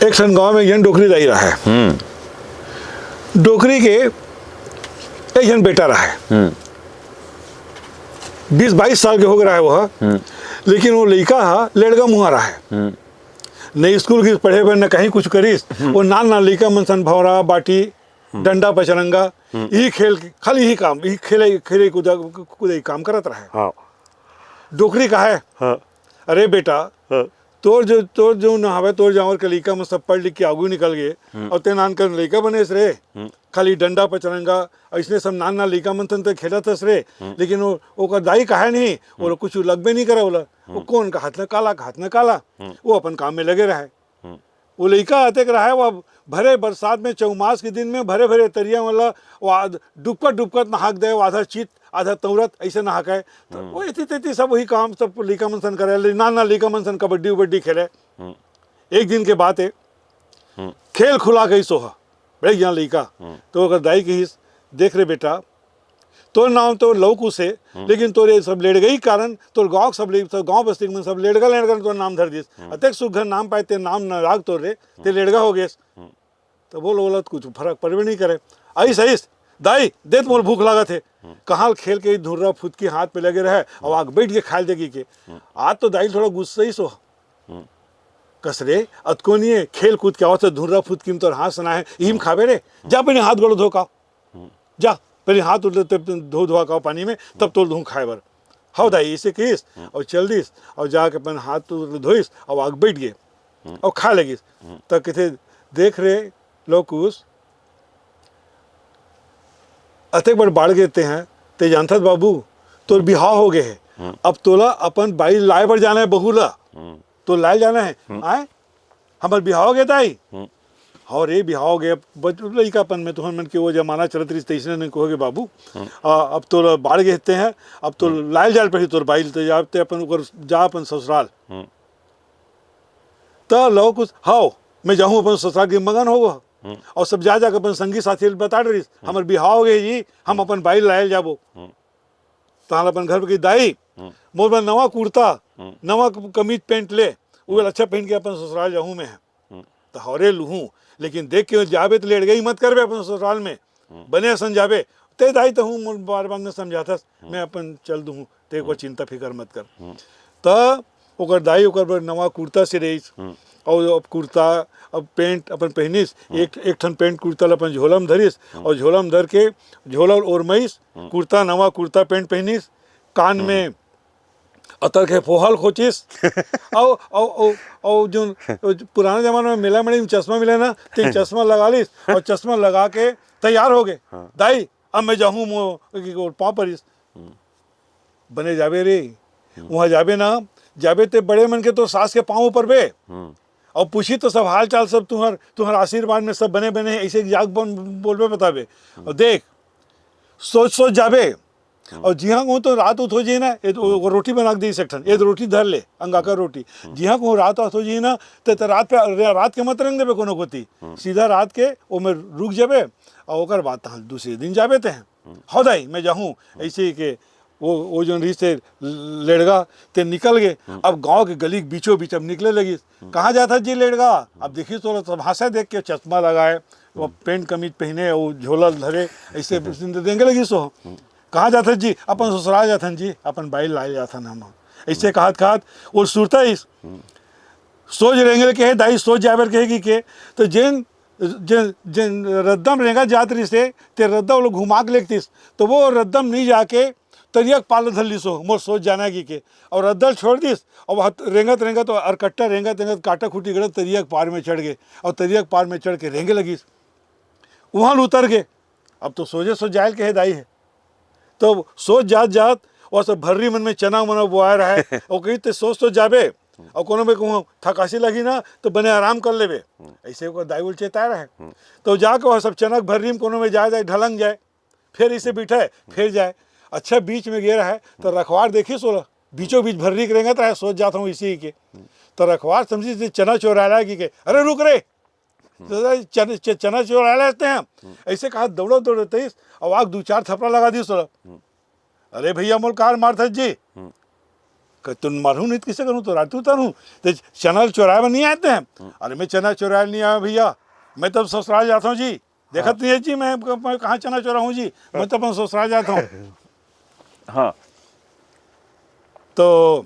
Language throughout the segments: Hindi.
एक ठन गांव में जन डोकरी दाई रहा है। डोकरी के एक जन बेटा रहा है, 20-22 साल के हो गया है वह, लेकिन वो लड़का हा लेड़गा मुहा रहा है। न स्कूल की पढ़े पर न कहीं कुछ करीस, वो नान नान लड़का मन सन भौरा बाटी डंडा पचरंगा यही खेल खाली यही काम, यही खेले खेले कूदे काम करत रहा है। हाँ। डोकरी का है। हाँ। अरे बेटा, हाँ। तोर जो नहावे तोर जावर के लड़का में सब पढ़ लिख के आगू निकल गए और ते नान कर लड़का बनेस रे, खाली डंडा पचरंगा ऐसने सब नान नान लड़का मन तो खेलत हस रे, लेकिन वो दाई कहा नहीं, वो कुछ लगबे नहीं करे बोला, वो कौन का हाथ में काला का हाथ में काला, वो अपन काम में लगे रहे। वो लड़का आते रहा है, वो भरे बरसात में चौमास के दिन में भरे भरे तरिया वाला वो डुबकत नहाक दे, आधा चीत आधा तौरत ऐसे नहाक है। तो वो इतनी सब वही काम सब लड़का मन सन करे, ना लड़का मन सन कबड्डी उबड्डी खेले। एक दिन के बात है, खेल खुला गई सोहा बड़े यहाँ लड़का, तो अगर दाई की देख रहे बेटा, तोर नाम तो लौकू से, लेकिन तोरे सब लेड़गई कारण तोर गाँव सब गाँव बस्ती में सब लेड़गा लेड़गा तोर नाम धर दिस, अतक सुघर नाम पाए ते नाम न राग तोर रे ते लेड़गा हो गए। तो बोल कुछ फर्क पड़वे नहीं करे। आई दाई देत मोल भूख लागत है, कहाँ खेल के धुर्रा फुद के हाथ पे लगे रहे और आग बैठ के खाल देगी के। आज तो दाई थोड़ा गुस्सा ही सो कसरे अतको नहीं है, खेल कूद के आवत धुर्रा फुद की तो हाथ सुना है इम खावे रे, जा पहले हाथ गोड़ धो का, जा पहले हाथ धो धोआ का पानी में, तब तो धो खाए बर। हाँ दाई इसे किस और चल दिस और जाके अपन हाथ तो धोइस और आग बैठ गए और खा लगिस। तब कहते देख रहे लोग उस अतक बड़ बाढ़ गेते हैं, ते जानथत बाबू तोर बिहाव हो गए है, अब तोला अपन बाई लाए पर जाना है, बहू ला तो लाए जाना है, आए हमार बिहाव हो गया ताई। और ये बिहाव हो गया लड़कापन में, तुहन मन के वो जमाना चलत रही तैसने नहीं कहोगे बाबू, अब तो बाढ़ गेते हैं, अब तो लाए जाल पड़ी तोर बाई तो जाते अपन जा अपन ससुराल। तो लो कुछ हाओ मैं जाऊँ अपन ससुराल के मगन होगा और सब जा जाकर अपन संगी साथी बता रही हमारे बिहाव हो गए जी, हम अपन बाई लायल जाबो। तो अपन घर की दाई मोर में नवा कुर्ता नवा कमीज पेंट ले, वो अच्छा पहन के अपन ससुराल जाऊँ मैं, तो हौरे लूहूँ, लेकिन देख के जाबे तो लेट गई मत करबे अपन ससुराल में, बने सन जाबे ते दाई तो हूँ बार बार ने समझाता मैं अपन चल दूँ, ते को चिंता फिकर मत कर। तो ओकर दाई ओकर नवा कुर्ता से रही और अब कुर्ता अब पेंट अपन पहनिस, एक ठन पेंट कुर्ता अपन झोलम धरिस और झोलम धर के झोला और मैस कुर्ता नवा कुर्ता पेंट पहनिस, कान में अतर के फोहल खोचिस और जो पुराने जमाने में मेला में चश्मा मिले ना, तो चश्मा लगा लिस और चश्मा लगा के तैयार हो गए। दाई अब मैं जाऊँ मो पाँव परिस बने जाबे रे, वहाँ जाबे ना जाबे ते बड़े मन के तो सास के पाँव ऊपर बे और पूछी तो सब हाल चाल सब तुम्हार आशीर्वाद में सब बने बने ऐसे जाग बोलबे बताबे और देख सोच जाबे और जी हाँ कहूँ तो रात उत हो जाए ना, ये रोटी बना दी सेक्शन, ये रोटी धर ले अंगा का रोटी, जी हाँ कहूँ रात हो जाए ना तो रात के मत रंग देवे कोनो कोती, सीधा रात के वो में रुक जाबे और ओकर बाद दूसरे दिन जाबे ते हैं। हो दाई मैं जाऊँ ऐसे के वो जो रही से लेड़गा ते निकल गए। अब गांव के गली बीचों बीच अब निकले लगी, कहाँ जाता जी लेड़गा, अब देखिए तो सब हंसा देख के चश्मा लगाए वो पेंट कमीज पहने वो झोला धरे ऐसे देंगे लगी सो, कहाँ जाता जी अपन ससुराल जाता जी, अपन बाई लाए जाता हम ऐसे कहत वो सुरता ही सोच रहेंगे के दाई सोच जाबर कहेगी के, तो जिन जिन रद्दम रहेगा जात रही से ते रद्दा वो लोग घुमा के लेतीस, तो वो रद्दम नहीं जाके तरियक पाल धर ली सो मोर सोच जाना की के और रद्दल छोड़ दिस और वह रेंगत तो अरकट्टा रेंगत काटा खूटी गड़त तरियक पार में चढ़ गए और तरियक पार में चढ़ के रेंगे लगी, वहाँ उतर गए। अब तो सोच जायल के है दाई है, तो सोच जात और सब भर्री मन में चना मना बोआ रहा है और कहीं तो सोच तो जाबे और कोनो में कहूँ थकासी लगी ना तो बने आराम कर लेबे, ऐसे को दाई उल चेता रहे। तो जाके वह सब चनक भर्री में कोनो में जाए ढलंग जाए, फिर इसे बिठाए फिर जाए, अच्छा बीच में गे रहा है तो रखवार देखी सोलह बीचों बीच भर्री करेंगे तो सोच जाता हूँ इसी के, तो रखवार समझी चना चोरा रहा है कि अरे रुक रे तो चना चोरा लेते हैं, ऐसे कहा दौड़ते और आग 2-4 थप्पड़ा लगा दी सोलह, अरे भैया मोल कार मार था जी तुम मारू नहीं किसे करूँ, तो रात उतारूँ, तो चना चुराए में नहीं आते हैं। अरे मैं चना चुराए नहीं आया भैया, मैं तब ससुराल जाता हूँ जी, देखत नहीं है जी मैं कहाँ चना चुरा हूँ जी, मैं तो अपन ससुराल जाता हूँ। हाँ तो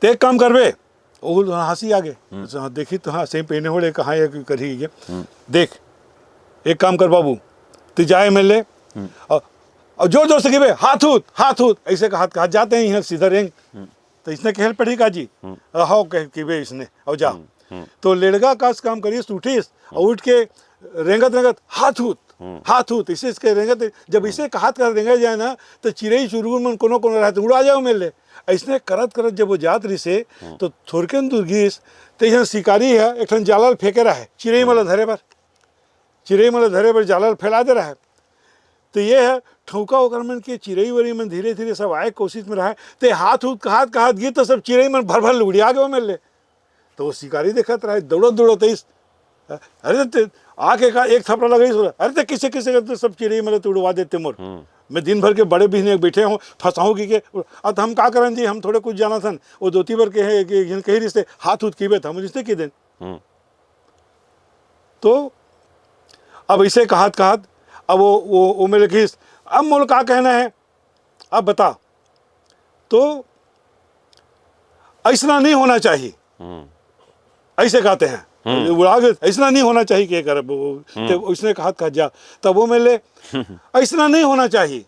ते एक काम करबे, वो हंसी आ गए, हाँ देखी तो हाँ सही पहने हो कहाँ ये करी ये, देख एक काम कर बाबू, तू जाए मिल ले और जोर जोर से गिबे हाथ हूत ऐसे का हाथ जाते हैं यहाँ सीधा रेंग। तो इसने कहल पड़ी का जी हाओ कह किबे इसने और जा। तो लेड़गा का काम करिए उठीस और उठ के रेंगत रेंगत हाथ हूत इसे इसके रेंगत, जब इसे हाथ कर रेंगा जाए ना तो चिड़ई चुरगुन मन कोनो कोनो रहते उड़ा जाओ मिल ले। ऐसने करत करत जब वो जात रही से तो थोड़कन दूर गिस तो यहाँ शिकारी है एक जाला फेंके रहा है चिड़ई मला धरे पर जाला फैला दे रहा है। तो ये है ठौका ओकर मन के चिड़ई वरी मन धीरे धीरे सब आए कोशिश में रहा है, तो हाथ गिर तो सब चिड़ई मन भर भर उड़िया गए मिल ले। तो वो शिकारी देखत रहा दौड़ो तेईस, अरे आके का एक थपड़ा लगा बोला अरे तो किसे किसे तो सब चिड़ई मतलब तो उड़वा देते मोर, मैं दिन भर के बड़े बिहने बैठे हूँ फंसाऊँ की अब हम का करें जी, हम थोड़े कुछ जाना था वो दोती भर के है कही रिश्ते हाथ की बेत हम रिश्ते की दिन। तो अब इसे कहत अब वो मेरे खीस अब मोल का कहना है अब बता। तो ऐसा नहीं होना चाहिए, ऐसे कहते हैं उड़ा गए ऐसा नहीं होना चाहिए कि कर तो उसने कहा जा, तब वो मेले ऐसा नहीं होना चाहिए,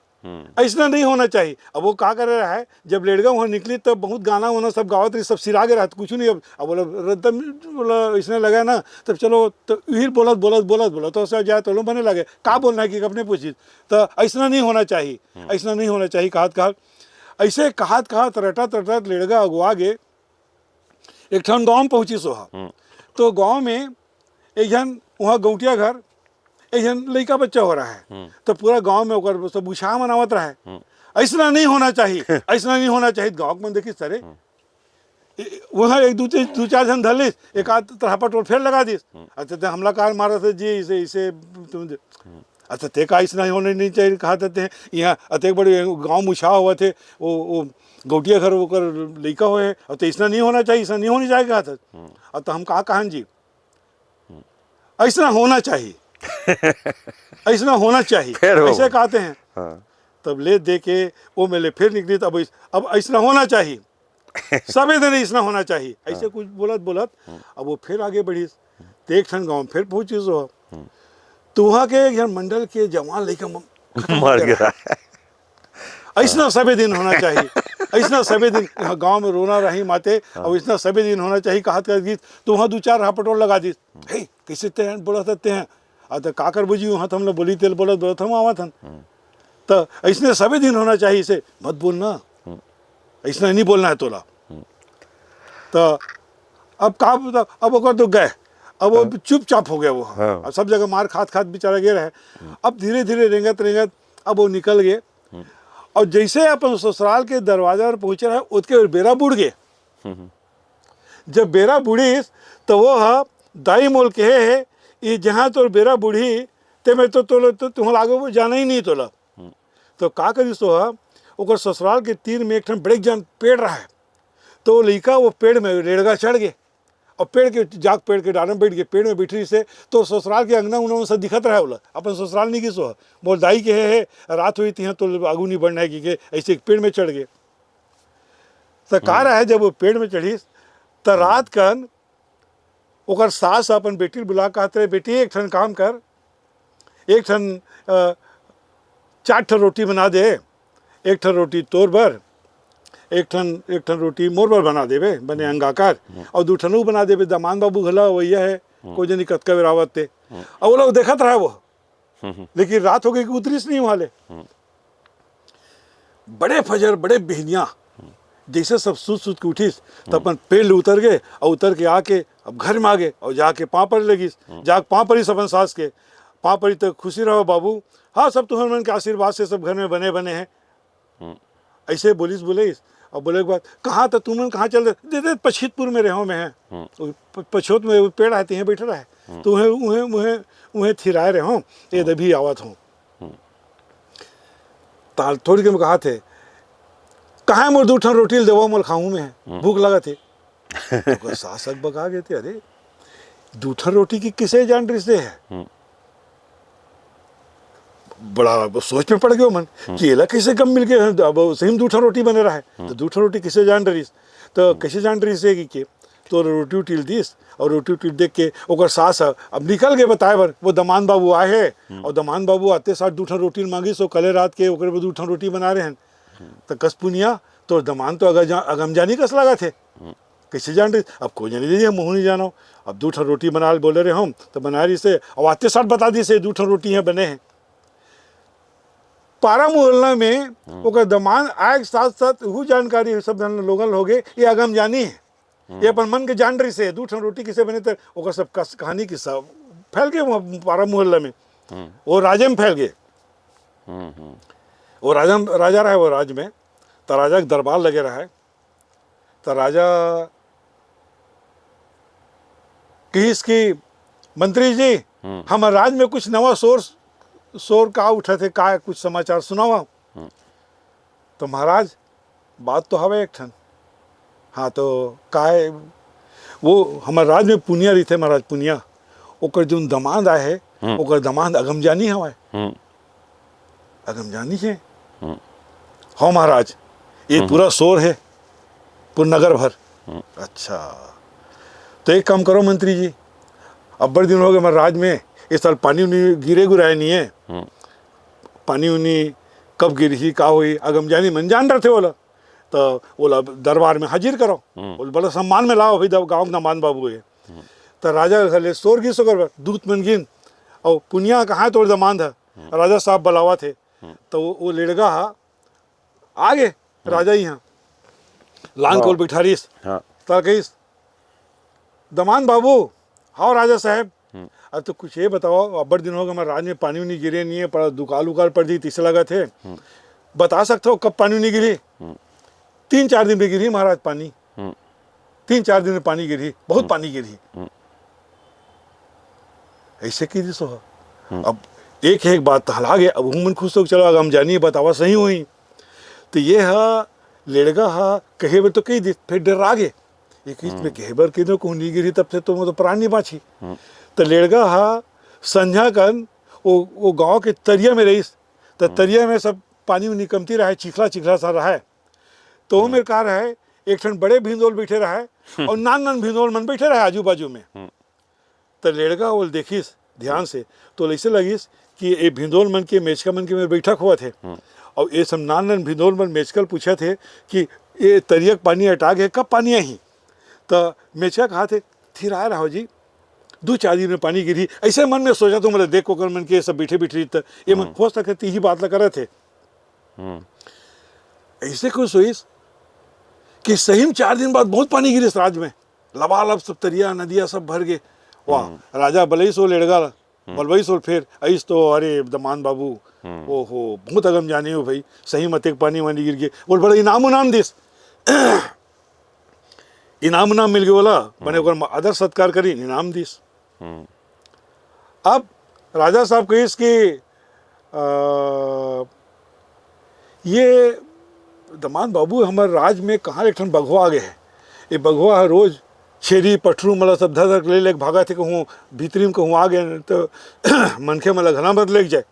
ऐसा नहीं होना चाहिए। अब वो क्या कर रहा है, जब लेड़गा वहाँ निकली तब बहुत गाना वाना सब गावत रही, सब सिरागे रहा कुछ नहीं। अब बोला इसने लगा ना तब चलो तो फिर बोलत तो उससे जाए तो लोग बने लगे का बोलना है कि अपने पूछी तो ऐसा नहीं होना चाहिए, ऐसा नहीं होना चाहिए कहत ऐसे कहत रटत लेड़गा अगुआ गे एक ठन गाँव में पहुँची सोहा। तो गांव में एक जन वहाँ गौटिया घर एक जन लड़का बच्चा हो रहा है, तो पूरा गांव में ओकर सब उत्साह मनावत रहा है ऐसा नहीं होना चाहिए, ऐसा नहीं होना चाहिए। गाँव में देखी सरे वहाँ एक दो चार जन धलिस एक आध तरहपा टोल फेर लगा दिस, अच्छा तो हमला कार मारा था जी इसे इसे तुम अच्छा ते का ऐसा होने नहीं चाहिए कहा थे यहाँ अतः बड़े गाँव में उत्साह हुआ थे वो गौटिया घर होकर लड़का हुए और तो ऐसा नहीं होना चाहिए, ऐसा नहीं होनी चाहिए कहा था। अब तो हम कहा जी ऐसा होना चाहिए ऐसा होना चाहिए ऐसे कहते हैं। तब ले दे के वो मेले फिर निकली तब अब ऐसा होना चाहिए सभी दिन ऐसा होना चाहिए ऐसे कुछ बोलत अब वो फिर आगे बढ़ी तो एक ठन गाँव फिर पहुंची सो तो वहाँ के एक मंडल के जवान लड़का मर गया ऐसा सभी दिन होना चाहिए, ऐसा सभी दिन गांव में रोना रही माते और ऐसा सभी दिन होना चाहिए कहत कर गीत। तो वहाँ दो चार रापटोल लगा दी हे कैसे ते हैं बोला सकते हैं तो काकर बुझी वहाँ तो हमने बोली तेल बोलत हम आवा था तो ऐसा सभी दिन होना चाहिए, इसे मत बोलना ऐसा नहीं बोलना है तोला। तो अब कहा अब वो तो गए, अब वो चुपचाप हो गया वो, अब सब जगह मार खात बेचारा गया है। अब धीरे धीरे रेंगत अब वो निकल गए और जैसे अपन ससुराल के दरवाजा पर पहुंचे रहे उसके बेरा बुड़ गए। जब बेरा बुढ़ी तो वो दाई मोल कहे है ये जहाँ तो बेरा बुढ़ी ते मैं तो तुम आगे जाना ही नहीं तोला। तो का करी सो ओकर ससुराल के तीर में एक ठन बड़े जन पेड़ रहा है, तो वो लड़का वो पेड़ में रेड़गा चढ़ गए और पेड़ के डाल में बैठ गए, पेड़ में बैठी से तो ससुराल के अंगना उंगना सब दिखत रहा है। बोला अपन ससुराल नहीं की सो बोल दाई के है रात हुई थी तो आगू नहीं बढ़ना है कि ऐसे एक पेड़ में चढ़ गए। तो कहा रहा है जब वो पेड़ में चढ़ी तो रात कन ओकर सास अपन बेटी बुला कहते रहे बेटी एक ठन काम कर, एक ठन 4 ठन रोटी बना दे, एक ठन रोटी तोर भर एक ठन रोटी मोर बर बना देवे बने अंगाकार और 2 ठन बना देवे दमान बाबू घला वही है कोई जनी कतका बेरावत थे और वो लोग देखत रहा वो। लेकिन रात हो गई कि उतरीस नहीं वाले बड़े फजर बड़े बिहनिया जैसे सब सूत के उठीस तो अपन पेड़ उतर गए और उतर के आके अब घर में आ गए और जाके पाँव पर लगी जाके पाँव पर ही अपन सास के पाँव पर ही तो खुशी रहो बाबू, हाँ सब तुम्हारे मन के आशीर्वाद से सब घर में बने हैं ऐसे बोले और बोले के बाद कहाँ तो तुम कहाँ चल रहे दे पछीतपुर में रहो में है पछोत में पेड़ आते हैं बैठा है तो उन्हें थिराए रहो ये दभी आवत हूँ ताल थोड़ी के में कहा थे कहाँ मोर 2 ठन रोटी देवो मोल खाऊं में भूख लगा थे। तो शासक बगा गए थे, अरे 2 ठन रोटी की किसे जान रिश्ते है। बड़ा सोच में पड़ गया मन कि एला कैसे कम मिल गए, अब सही में 2 ठन रोटी बने रहा है, तो 2 ठन रोटी किसे जान रही, तो कैसे जान रही से कि तो रोटी उटील दिस, और रोटी उटील देख के ओकर सास अब निकल गए बताए बर, वो दमान बाबू आए हैं, और दमान बाबू आते साथ 2 ठन रोटी मांगी, सो कले रात के ओकर 2 ठन रोटी बना रहे हैं। तो कस पुनिया तो दमान तो अगम जानी कस लगा थे, कैसे जान रही, अब कोई जानी दीजिए मुँह नहीं जानो, अब 2 ठन रोटी बना बोले रहे हम तो बना रही से, और आते साथ बता दी से 2 ठन रोटी यहाँ बने हैं। पारा मोहल्ला में ओकर दमान आए साथ साथ वो जानकारी सब लोगन हो गए, ये अगम जानी है, ये अपन मन के जान रही से 2 ठन रोटी किसे बने, तो ओकर सब कहानी किस्सा फैल गए पारा मोहल्ला में, वो राजे में फैल गए। वो राजा रहा है, वो राज में तो राजा के दरबार लगे रहा है, तो राजा की मंत्री जी हमारे राज में कुछ नवा शोर का उठे थे, का कुछ समाचार सुनावा। तो महाराज बात तो हवे एक ठन, हाँ तो का है, वो हमारे राज में पुनिया रही थे, महाराज पुनिया ओकर जो दमाद आए है, ओकर दमाद अगम जानी हवाए, अगम जानी है। हाँ महाराज ये पूरा शोर है पूरा नगर भर। अच्छा तो एक काम करो मंत्री जी, अब बड़े दिन हो गए हमारे राज में, इस साल पानी उनी गिरे गुराए नहीं है, पानी उनी कब गिरी का हुई अगम जानी मन जान रहे थे बोला, तो बोला दरबार में हाजिर करो, बोले बड़ा सम्मान में लाओ भाई गाँव का दमान बाबू है। तो राजा घले शोर की सोकर दूत मन गिन, और पुनिया कहाँ तोड़ दमान था, राजा साहब बुलावा थे, तो वो लेड़गा आ गए राजा ही यहाँ लांग कोल बिठा रहीस, तो कहीस दमान बाबू हाँ राजा साहब, अब तो कुछ ये बताओ, अब्बर दिन हो गए हमारे राज में पानी नहीं गिरे नहीं है, पर दुकाल उकाल पड़ दी तीसरे लगा थे, बता सकते हो कब पानी नहीं गिरी। 3-4 दिन में गिरी महाराज पानी, 3-4 दिन में पानी गिरी, बहुत पानी गिरी, ऐसे की दिसो। अब एक बात हला गया, अब मन खुश हो चलो अगर हम जानिए बतावा सही हुई, तो ये हा लेड़गा हा कहे बर तो कही दी, फिर डर आ गए एक में कहे बर कि को नहीं गिरी, तब से तो प्राण नहीं बाछी। तो लेड़गा हा संझा कन वो गांव के तरिया में रहीस, तो तरिया में सब पानी उनी कमती रहा है, चिखला सा रहा है, तो वो मेरे कहा रहा है एक ठन बड़े भिंदोल बैठे रहा है और नान भिंदोल मन बैठे रहा है आजू बाजू में। तो लेड़गा वो देखिस ध्यान से, तो ऐसे लगिस कि ये भिंदोल मन के मेचका मन के में बैठक हुआ थे, और ये सब नान भिंदोल मन मेचकल पूछे थे कि ये तरियक पानी हटा गए कब पानी आई, तो मेचका कहा थे थिर आया रहो जी 2-4 दिन में पानी गिरी, ऐसे मन में सोचा तो मतलब देखो कर मन के सब बैठे तो ये मन हो सकते ही बात लगा रहे थे। ऐसे कुछ सोईस कि सही में 4 दिन बाद बहुत पानी गिरी इस राज में, लबालब सब तरिया नदियाँ सब भर गए। वाह राजा बलई सो लेड़गा बलवई सो फिर ऐस तो अरे दमान बाबू ओहो बहुत अगम जाने हो भाई, सही मत एक पानी वानी गिर गए, बोल बड़ा इनाम दिस इनाम मिल गया बोला, मैंने ओकर आदर सत्कार करी इनाम दिस। अब राजा साहब कहिस कि ये दमान बाबू हमारे राज में कहाँ एक ठन बघवा आ गए है, ये बघवा रोज छेरी पठरू मतलब सब धर ले ले भागा थे कहूँ भीतरी में कहूँ आ गए तो मनखे मतलब घना भर ले जाए।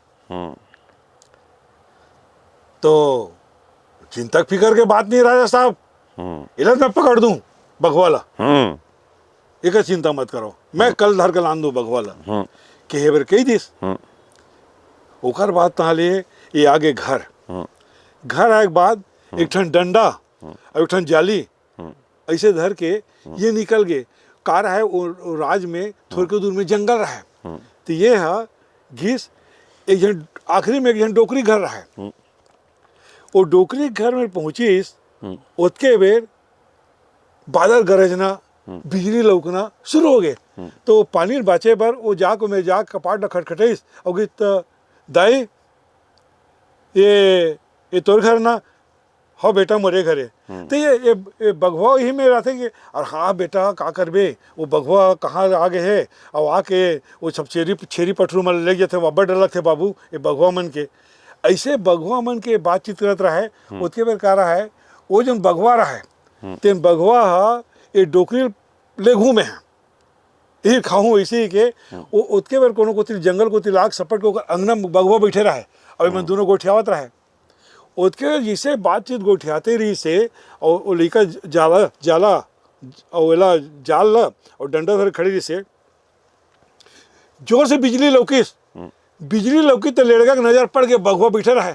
तो चिंतक फिकर के बात नहीं राजा साहब, इलाज मैं पकड़ दूं बघवाला, एक चिंता मत करो, मैं कल धर के लान दूं बघवाला के हेबर कही दिस। ओकर बाद ताले ये आगे घर आए के बाद एक ठन डंडा और एक ठन जाली ऐसे धर के ये निकल गए, कार है वो राज में थोड़े दूर में जंगल रहा है, तो ये है घिस एक जन आखिरी में एक जन डोकरी घर रहा है, वो डोकरी घर में पहुंचीस उतके बेर बादल गरजना बिजली लौकना शुरू हो गए, तो पानी बाचे पर वो जाको में जाक कपाट न खटखटाइस और गीत दाई ये तोर घर ना, हाँ बेटा मोरे घरे, तो ये बघवा ही में रहते कि और हाँ बेटा का करबे, वो बघवा कहाँ आगे है, और आके वो सब छेरी पठरू में ले गए थे, वो बड़ डर थे बाबू ये बघवा मन के। ऐसे बघवा मन के बातचीत करत रहा है, उसके बेर कह रहा है वो जो बघवा रहा तेन बघवा हा ये डोकरी ले घूमे हैं ये खाऊं ऐसे के वो उतके बार कोनो कोती जंगल कोती लाग सपट के ओकर अंगना में बघवा बैठे रहे और मैं दोनों गोठियावत रहे उतके जिसे बातचीत गोठियाते रही से और वो लड़का जाला जाला और वेला जाल ला और डंडा धर खड़ी रही से जोर से बिजली लौकीस बिजली लौकी तो लड़का के नजर पड़ के बघवा बैठे रहे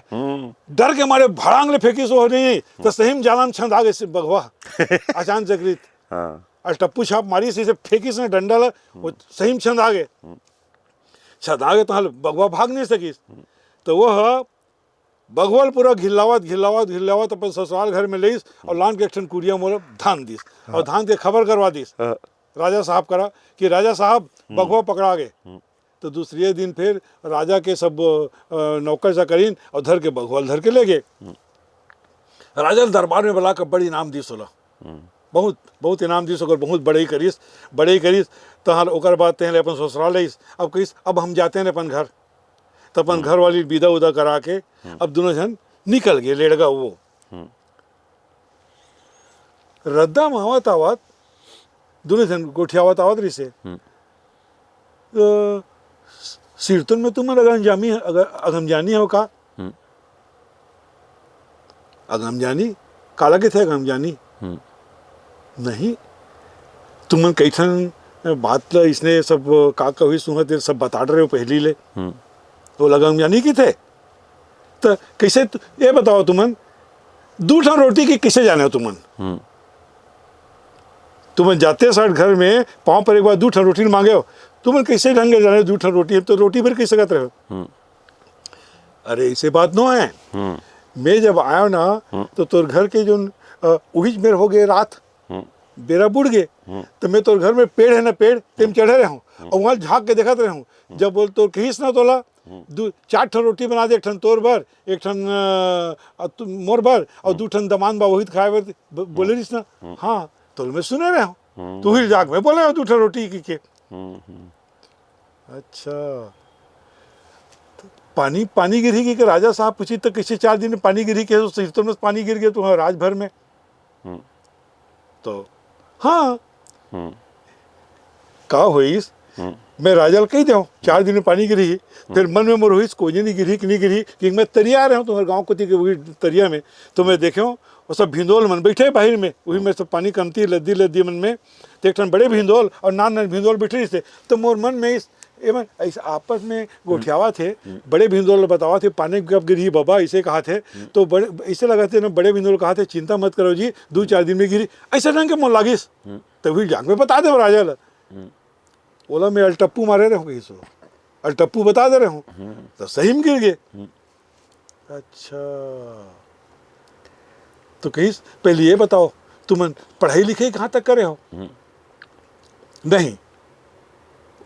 डर के मारे भड़ांग ले फेंकी सो नहीं तो सही में जाला में छंद आ गए बघवा अचानक जगरीत और टप्पू छाप मारी से फेंकी से डंडा ला वो सही में छंद आ गए छंद आ गए तो बघवा भाग नहीं सकीस तो वह बघवल पूरा घिल्लावत अपन ससुराल घर में लेस और लान के एक कुड़िया मोल धान दिस और धान के खबर करवा दिस राजा साहब करा कि राजा साहब बघवा पकड़ा गए तो दूसरे दिन फिर राजा के सब नौकर चाकरीन और धर के बघवाल धर के ले गए राजा दरबार में बुला कर बड़ी इनाम दी सोला बहुत बहुत इनाम दी सोकर बहुत बड़े ही करीस तो हाँ ओकर बाद तेहले अपन ससुराल लेस अब कहीस अब हम जाते हैं अपन घर तो अपन घर वाली विदा उदा करा के अब दोनों जन निकल गए लेड़गा वो रद्दा में आवत दोनों जन गोठियावत आवत रही से सिरतन में तुम्हारा अगमजानी हो का अगमजानी काला के थे अगमजानी नहीं तुमन कैसन बात ला इसने सब का हुई सुनते सब बता रहे हो पहली ले तो अगमजानी की थे तो कैसे ये बताओ तुमन दूठा रोटी की किसे जाने हो तुमन जाते साठ घर में पाँव पर एक बार दूठा रोटी मांगे हो तुमन कैसे ढंग जाने दूठा रोटी तो रोटी पर कैसे कहते रहे हो अरे ऐसे बात नो है मैं जब आया ना तो तोर घर के जो उहिज मेर हो गए रात बेरा बुड़ गए तो मैं तोर घर में पेड़ है ना पेड़ तेम चढ़े रहे हूँ और वहाँ झाँक के देखते रहे हूँ जब बोल तोर कहीस ना तोला 4 ठन रोटी बना दे एक ठन तोर भर एक ठन मोर भर और 2 ठन दमान बा वही खाए बर बोले रहीस ना हाँ तो मैं सुने रहे हूँ तू ही जाग में बोले 2 ठन रोटी की के अच्छा पानी गिरी की राजा साहब पूछी तो किसी 4 दिन में पानी गिरी के सिरतों में पानी गिर गया तो राज भर में तो हाँ का हुईस मैं राजा कही दे 4 दिन में पानी गिरी फिर मन में मोर हुईस कोई नहीं गिरी कि नहीं गिरी कि मैं तरिया आ रहा हूँ तुम्हारे गाँव को वही तरिया में तो मैं देखे वो सब भिंदोल मन बैठे बाहर में वही में सब पानी कमती लद्दी मन में तो एक ठन बड़े भिंदोल और नान भिंदोल बैठे थे तो मोर मन में इस आपस में गोठियावा थे बड़े भिंदोल बतावा थे पानी कब गिरी बाबा ऐसे कहा थे तो बड़े ऐसे लगा थे ना बड़े भिंदोल कहा थे चिंता मत करो जी 2-4 दिन में गिरी ऐसे ढंग के मन लागिस तो वही जाग में बता दे राजा बोला मैं अलटप्पू मारे रहे हूँ सो अलटप्पू बता दे रहे हूँ तो सही में गिर गए अच्छा तो कहीं पहले ये बताओ तुम पढ़ाई लिखाई कहाँ तक करे हो नहीं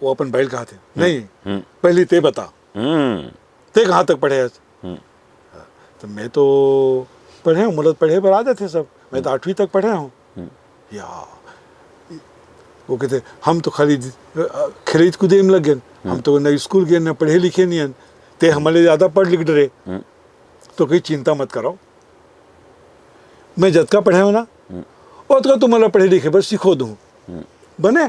वो अपन बैल कहा थे नहीं पहले ते बता ते कहाँ तक पढ़े तो मैं तो पढ़े हूँ मतलब पढ़े पर आते थे सब मैं तो 8वीं तक पढ़े हूँ या वो कहते हम तो खाली खेल कूदे में लग गए हम तो न स्कूल गए न पढ़े लिखे नहीं ते हमारे ज़्यादा पढ़ लिख डरे तो कहीं चिंता मत करो मैं जतका पढ़े हो ना उतका तुम्हारा पढ़े लिखे बस सिखो दूँ बने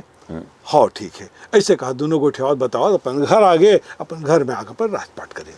हाँ ठीक है ऐसे कहा दोनों गोठियावत बताओ अपन घर आ गए अपन घर में आकर पर राजपाट करें